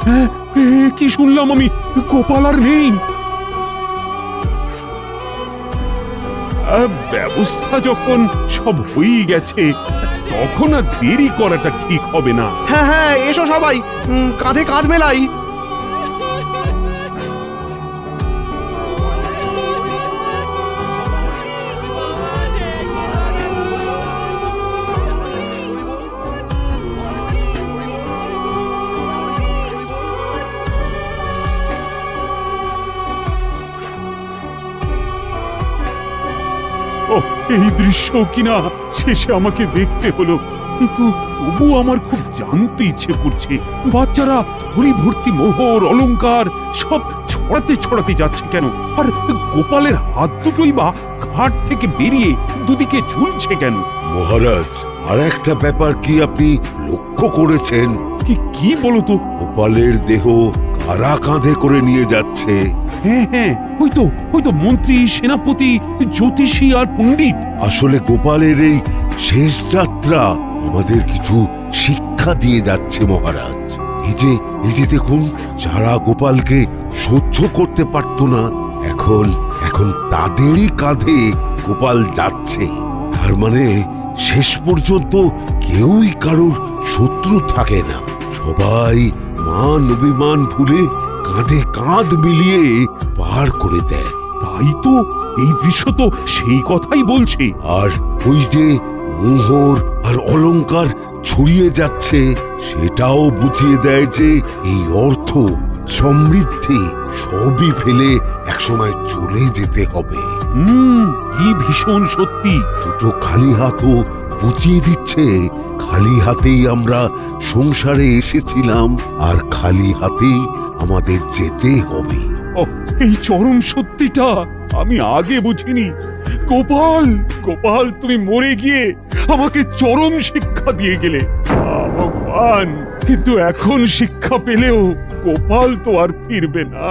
হ্যাঁ, কি শুনলাম আমি? গোপাল আর নেই। ব্যবস্থা যখন সব হয়েই গেছে, তখন আর দেরি করাটা ঠিক হবে না। হ্যাঁ হ্যাঁ, এসো সবাই, কাঁধে কাঁধ মেলাই। ও, এই দৃশ্য কিনা শেষে আমাকে দেখতে হলো, কিন্তু তবু আমার খুব জানতে ইচ্ছে করছে, বাচ্চারা থলি ভর্তি মোহর অলংকার সব ছড়াতে ছড়াতে যাচ্ছে কেন? আর গোপালের হাত দুটোই বা ঘাট থেকে বেরিয়ে দুদিকে ঝুলছে কেন? মহারাজ, আর একটা ব্যাপার কি আপনি লক্ষ্য করেছেন? কি বলো তো? গোপালের দেহ কারা কাঁধে করে নিয়ে যাচ্ছে? হ্যাঁ হ্যাঁ, ওই তো মন্ত্রী, সেনাপতি, জ্যোতিষী আর পণ্ডিত। আসলে গোপালের এই শেষ যাত্রা আমাদের কিছু শিক্ষা দিয়ে যাচ্ছে মহারাজ। এই যে দেখুন, যারা গোপালকে সহ্য করতে পারত না, এখন তাদেরই কাঁধে গোপাল যাচ্ছে। তার মানে শেষ পর্যন্ত কেউই কারোর শত্রু থাকে না, সবাই মান অভিমান ভুলে কাঁধে কাঁধ মিলিয়ে পার করে দেয়। তাই তো, এই দৃশ্য তো সেই কথাই বলছে। আর ওই যে মোহর আর অলংকার ছড়িয়ে যাচ্ছে, সেটাও বুঝিয়ে দেয় যে এই অর্থ, সমৃদ্ধি সবই ফেলে একসময় চলে যেতে হবে। কি ভীষণ সত্যি। দুটো খালি হাতও বুঝিয়ে দিচ্ছে, খালি হাতেই আমরা সংসারে এসেছিলাম, আর খালি হাতেই আমাদের যেতে হবে। এই চরম সত্যিটা আমি আগে বুঝিনি। গোপাল, তুমি মরে গিয়ে আমাকে চরম শিক্ষা দিয়ে গেলে। ভগবান, কিন্তু এখন শিক্ষা পেলেও গোপাল তো আর ফিরবে না।